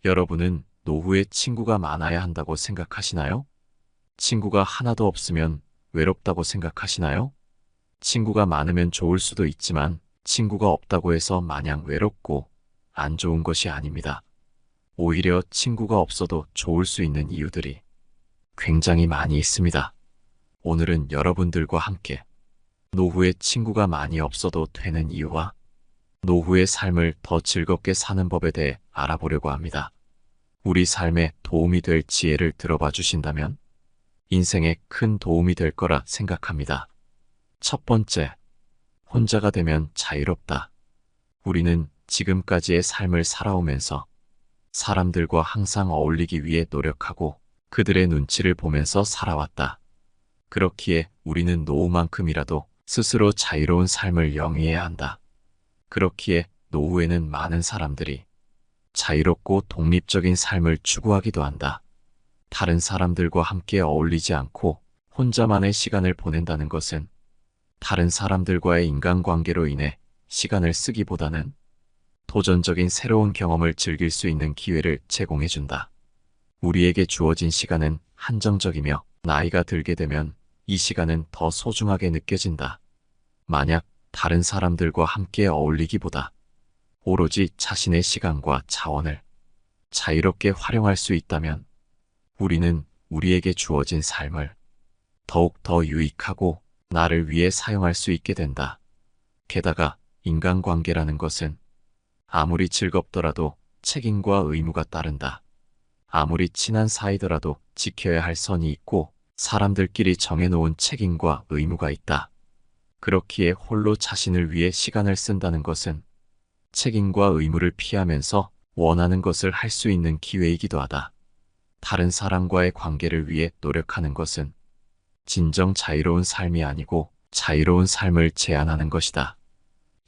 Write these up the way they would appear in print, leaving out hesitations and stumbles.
여러분은 노후에 친구가 많아야 한다고 생각하시나요? 친구가 하나도 없으면 외롭다고 생각하시나요? 친구가 많으면 좋을 수도 있지만 친구가 없다고 해서 마냥 외롭고 안 좋은 것이 아닙니다. 오히려 친구가 없어도 좋을 수 있는 이유들이 굉장히 많이 있습니다. 오늘은 여러분들과 함께 노후에 친구가 많이 없어도 되는 이유와 노후의 삶을 더 즐겁게 사는 법에 대해 알아보려고 합니다. 우리 삶에 도움이 될 지혜를 들어봐 주신다면 인생에 큰 도움이 될 거라 생각합니다. 첫 번째, 혼자가 되면 자유롭다. 우리는 지금까지의 삶을 살아오면서 사람들과 항상 어울리기 위해 노력하고 그들의 눈치를 보면서 살아왔다. 그렇기에 우리는 노후만큼이라도 스스로 자유로운 삶을 영위해야 한다. 그렇기에 노후에는 많은 사람들이 자유롭고 독립적인 삶을 추구하기도 한다. 다른 사람들과 함께 어울리지 않고 혼자만의 시간을 보낸다는 것은 다른 사람들과의 인간관계로 인해 시간을 쓰기보다는 도전적인 새로운 경험을 즐길 수 있는 기회를 제공해준다. 우리에게 주어진 시간은 한정적이며 나이가 들게 되면 이 시간은 더 소중하게 느껴진다. 만약 다른 사람들과 함께 어울리기보다 오로지 자신의 시간과 자원을 자유롭게 활용할 수 있다면 우리는 우리에게 주어진 삶을 더욱 더 유익하고 나를 위해 사용할 수 있게 된다. 게다가 인간관계라는 것은 아무리 즐겁더라도 책임과 의무가 따른다. 아무리 친한 사이더라도 지켜야 할 선이 있고 사람들끼리 정해놓은 책임과 의무가 있다. 그렇기에 홀로 자신을 위해 시간을 쓴다는 것은 책임과 의무를 피하면서 원하는 것을 할 수 있는 기회이기도 하다. 다른 사람과의 관계를 위해 노력하는 것은 진정 자유로운 삶이 아니고 자유로운 삶을 제한하는 것이다.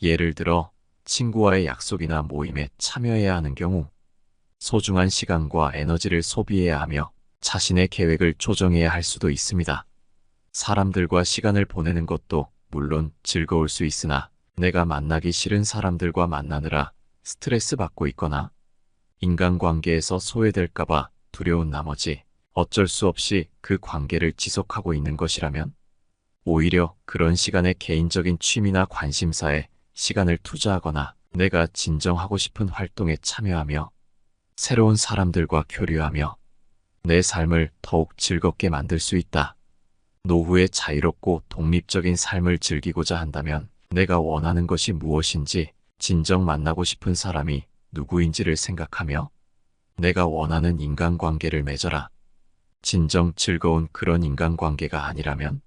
예를 들어 친구와의 약속이나 모임에 참여해야 하는 경우 소중한 시간과 에너지를 소비해야 하며 자신의 계획을 조정해야 할 수도 있습니다. 사람들과 시간을 보내는 것도 물론 즐거울 수 있으나 내가 만나기 싫은 사람들과 만나느라 스트레스 받고 있거나 인간관계에서 소외될까봐 두려운 나머지 어쩔 수 없이 그 관계를 지속하고 있는 것이라면 오히려 그런 시간에 개인적인 취미나 관심사에 시간을 투자하거나 내가 진정 하고 싶은 활동에 참여하며 새로운 사람들과 교류하며 내 삶을 더욱 즐겁게 만들 수 있다. 노후에 자유롭고 독립적인 삶을 즐기고자 한다면 내가 원하는 것이 무엇인지 진정 만나고 싶은 사람이 누구인지를 생각하며 내가 원하는 인간관계를 맺어라. 진정 즐거운 그런 인간관계가 아니라면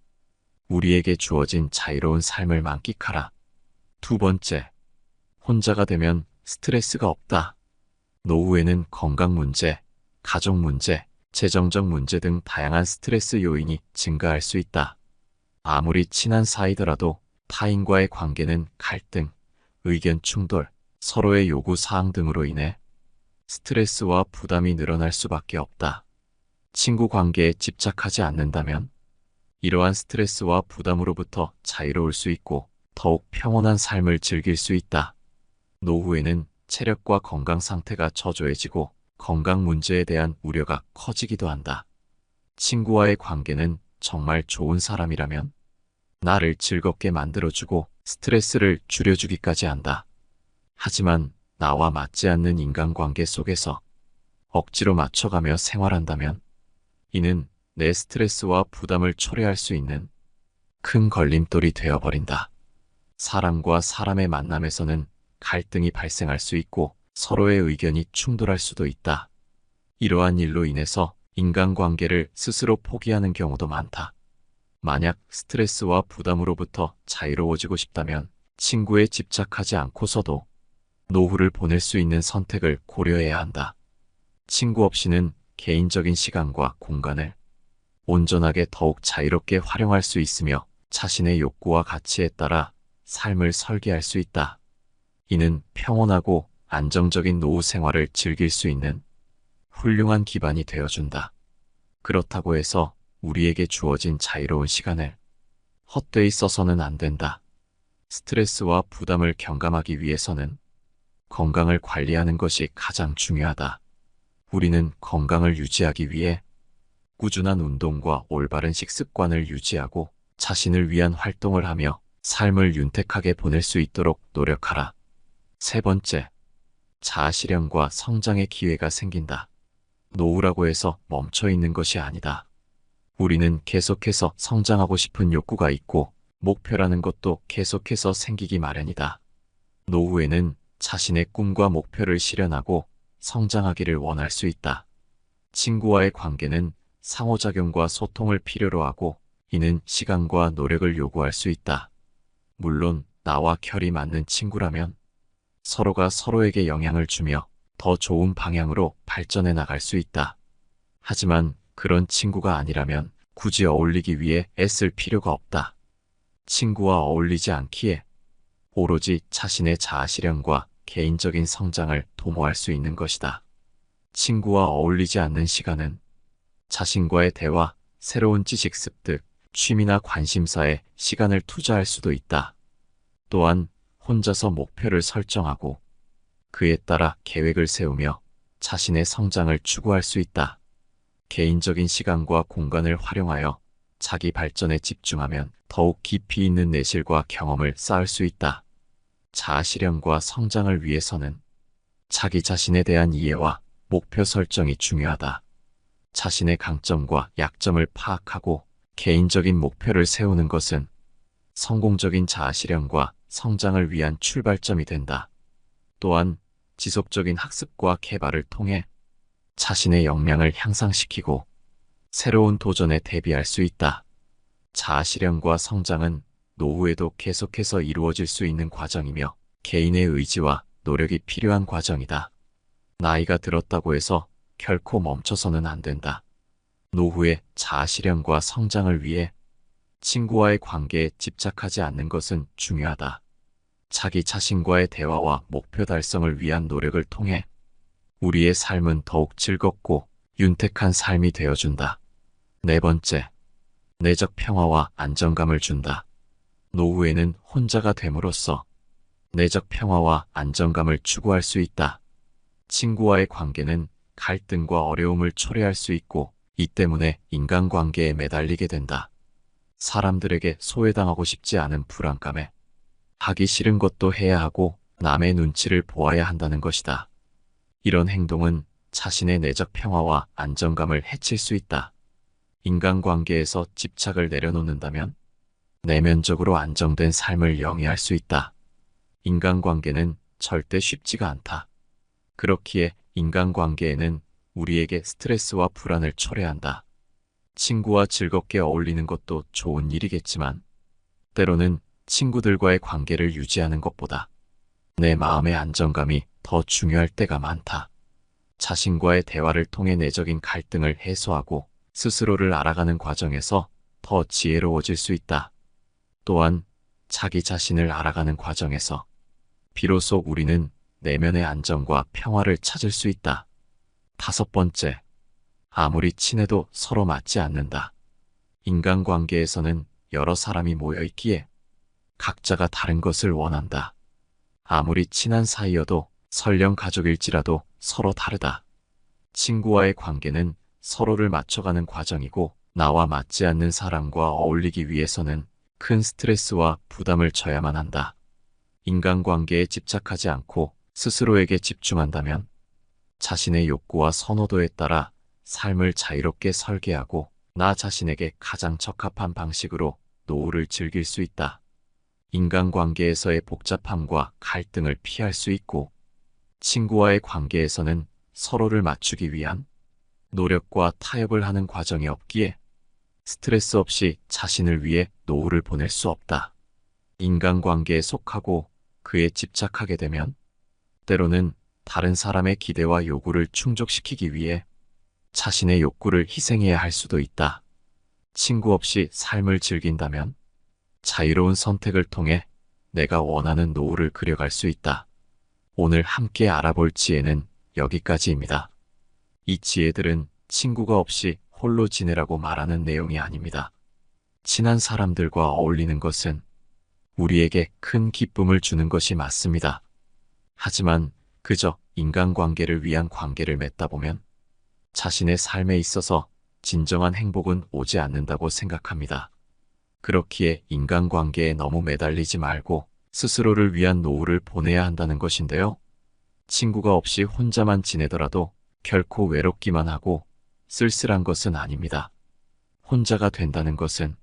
우리에게 주어진 자유로운 삶을 만끽하라. 두 번째, 혼자가 되면 스트레스가 없다. 노후에는 건강 문제, 가족 문제, 재정적 문제 등 다양한 스트레스 요인이 증가할 수 있다. 아무리 친한 사이더라도 타인과의 관계는 갈등, 의견 충돌, 서로의 요구 사항 등으로 인해 스트레스와 부담이 늘어날 수밖에 없다. 친구 관계에 집착하지 않는다면 이러한 스트레스와 부담으로부터 자유로울 수 있고 더욱 평온한 삶을 즐길 수 있다. 노후에는 체력과 건강 상태가 저조해지고 건강 문제에 대한 우려가 커지기도 한다. 친구와의 관계는 정말 좋은 사람이라면 나를 즐겁게 만들어주고 스트레스를 줄여주기까지 한다. 하지만 나와 맞지 않는 인간관계 속에서 억지로 맞춰가며 생활한다면 이는 내 스트레스와 부담을 초래할 수 있는 큰 걸림돌이 되어버린다. 사람과 사람의 만남에서는 갈등이 발생할 수 있고 서로의 의견이 충돌할 수도 있다. 이러한 일로 인해서 인간관계를 스스로 포기하는 경우도 많다. 만약 스트레스와 부담으로부터 자유로워지고 싶다면 친구에 집착하지 않고서도 노후를 보낼 수 있는 선택을 고려해야 한다. 친구 없이는 개인적인 시간과 공간을 온전하게 더욱 자유롭게 활용할 수 있으며 자신의 욕구와 가치에 따라 삶을 설계할 수 있다. 이는 평온하고 안정적인 노후 생활을 즐길 수 있는 훌륭한 기반이 되어준다. 그렇다고 해서 우리에게 주어진 자유로운 시간을 헛되이 써서는 안 된다. 스트레스와 부담을 경감하기 위해서는 건강을 관리하는 것이 가장 중요하다. 우리는 건강을 유지하기 위해 꾸준한 운동과 올바른 식습관을 유지하고 자신을 위한 활동을 하며 삶을 윤택하게 보낼 수 있도록 노력하라. 세 번째, 자아실현과 성장의 기회가 생긴다. 노후라고 해서 멈춰 있는 것이 아니다. 우리는 계속해서 성장하고 싶은 욕구가 있고 목표라는 것도 계속해서 생기기 마련이다. 노후에는 자신의 꿈과 목표를 실현하고 성장하기를 원할 수 있다. 친구와의 관계는 상호작용과 소통을 필요로 하고 이는 시간과 노력을 요구할 수 있다. 물론 나와 결이 맞는 친구라면 서로가 서로에게 영향을 주며 더 좋은 방향으로 발전해 나갈 수 있다. 하지만 그런 친구가 아니라면 굳이 어울리기 위해 애쓸 필요가 없다. 친구와 어울리지 않기에 오로지 자신의 자아실현과 개인적인 성장을 도모할 수 있는 것이다. 친구와 어울리지 않는 시간은 자신과의 대화, 새로운 지식 습득, 취미나 관심사에 시간을 투자할 수도 있다. 또한 혼자서 목표를 설정하고 그에 따라 계획을 세우며 자신의 성장을 추구할 수 있다. 개인적인 시간과 공간을 활용하여 자기 발전에 집중하면 더욱 깊이 있는 내실과 경험을 쌓을 수 있다. 자아실현과 성장을 위해서는 자기 자신에 대한 이해와 목표 설정이 중요하다. 자신의 강점과 약점을 파악하고 개인적인 목표를 세우는 것은 성공적인 자아실현과 성장을 위한 출발점이 된다. 또한 지속적인 학습과 개발을 통해 자신의 역량을 향상시키고 새로운 도전에 대비할 수 있다. 자아실현과 성장은 노후에도 계속해서 이루어질 수 있는 과정이며 개인의 의지와 노력이 필요한 과정이다. 나이가 들었다고 해서 결코 멈춰서는 안 된다. 노후의 자아실현과 성장을 위해 친구와의 관계에 집착하지 않는 것은 중요하다. 자기 자신과의 대화와 목표 달성을 위한 노력을 통해 우리의 삶은 더욱 즐겁고 윤택한 삶이 되어준다. 네 번째, 내적 평화와 안정감을 준다. 노후에는 혼자가 됨으로써 내적 평화와 안정감을 추구할 수 있다. 친구와의 관계는 갈등과 어려움을 초래할 수 있고 이 때문에 인간관계에 매달리게 된다. 사람들에게 소외당하고 싶지 않은 불안감에 하기 싫은 것도 해야 하고 남의 눈치를 보아야 한다는 것이다. 이런 행동은 자신의 내적 평화와 안정감을 해칠 수 있다. 인간관계에서 집착을 내려놓는다면 내면적으로 안정된 삶을 영위할 수 있다. 인간관계는 절대 쉽지가 않다. 그렇기에 인간관계에는 우리에게 스트레스와 불안을 초래한다. 친구와 즐겁게 어울리는 것도 좋은 일이겠지만 때로는 친구들과의 관계를 유지하는 것보다 내 마음의 안정감이 더 중요할 때가 많다. 자신과의 대화를 통해 내적인 갈등을 해소하고 스스로를 알아가는 과정에서 더 지혜로워질 수 있다. 또한 자기 자신을 알아가는 과정에서 비로소 우리는 내면의 안정과 평화를 찾을 수 있다. 다섯 번째, 아무리 친해도 서로 맞지 않는다. 인간관계에서는 여러 사람이 모여 있기에 각자가 다른 것을 원한다. 아무리 친한 사이여도 설령 가족일지라도 서로 다르다. 친구와의 관계는 서로를 맞춰가는 과정이고 나와 맞지 않는 사람과 어울리기 위해서는 큰 스트레스와 부담을 져야만 한다. 인간관계에 집착하지 않고 스스로에게 집중한다면 자신의 욕구와 선호도에 따라 삶을 자유롭게 설계하고 나 자신에게 가장 적합한 방식으로 노후를 즐길 수 있다. 인간관계에서의 복잡함과 갈등을 피할 수 있고 친구와의 관계에서는 서로를 맞추기 위한 노력과 타협을 하는 과정이 없기에 스트레스 없이 자신을 위해 노후를 보낼 수 없다. 인간관계에 속하고 그에 집착하게 되면 때로는 다른 사람의 기대와 요구를 충족시키기 위해 자신의 욕구를 희생해야 할 수도 있다. 친구 없이 삶을 즐긴다면 자유로운 선택을 통해 내가 원하는 노후를 그려갈 수 있다. 오늘 함께 알아볼 지혜는 여기까지입니다. 이 지혜들은 친구가 없이 홀로 지내라고 말하는 내용이 아닙니다. 친한 사람들과 어울리는 것은 우리에게 큰 기쁨을 주는 것이 맞습니다. 하지만 그저 인간관계를 위한 관계를 맺다 보면 자신의 삶에 있어서 진정한 행복은 오지 않는다고 생각합니다. 그렇기에 인간관계에 너무 매달리지 말고 스스로를 위한 노후를 보내야 한다는 것인데요. 친구가 없이 혼자만 지내더라도 결코 외롭기만 하고 쓸쓸한 것은 아닙니다. 혼자가 된다는 것은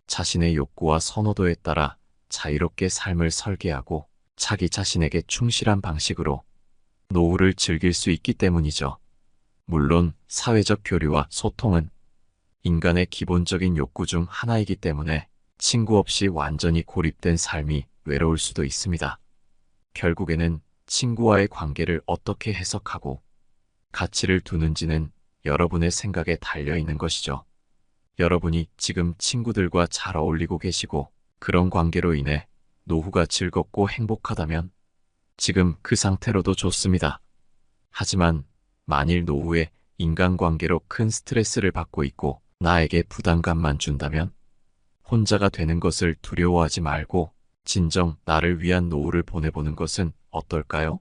자신의 욕구와 선호도에 따라 자유롭게 삶을 설계하고 자기 자신에게 충실한 방식으로 노후를 즐길 수 있기 때문이죠. 물론 사회적 교류와 소통은 인간의 기본적인 욕구 중 하나이기 때문에 친구 없이 완전히 고립된 삶이 외로울 수도 있습니다. 결국에는 친구와의 관계를 어떻게 해석하고 가치를 두는지는 여러분의 생각에 달려 있는 것이죠. 여러분이 지금 친구들과 잘 어울리고 계시고 그런 관계로 인해 노후가 즐겁고 행복하다면 지금 그 상태로도 좋습니다. 하지만 만일 노후에 인간관계로 큰 스트레스를 받고 있고 나에게 부담감만 준다면 혼자가 되는 것을 두려워하지 말고 진정 나를 위한 노후를 보내보는 것은 어떨까요?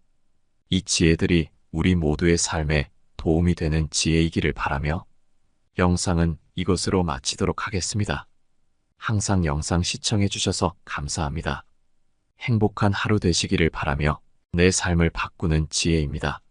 이 지혜들이 우리 모두의 삶에 도움이 되는 지혜이기를 바라며 영상은 이것으로 마치도록 하겠습니다. 항상 영상 시청해 주셔서 감사합니다. 행복한 하루 되시기를 바라며 내 삶을 바꾸는 지혜입니다.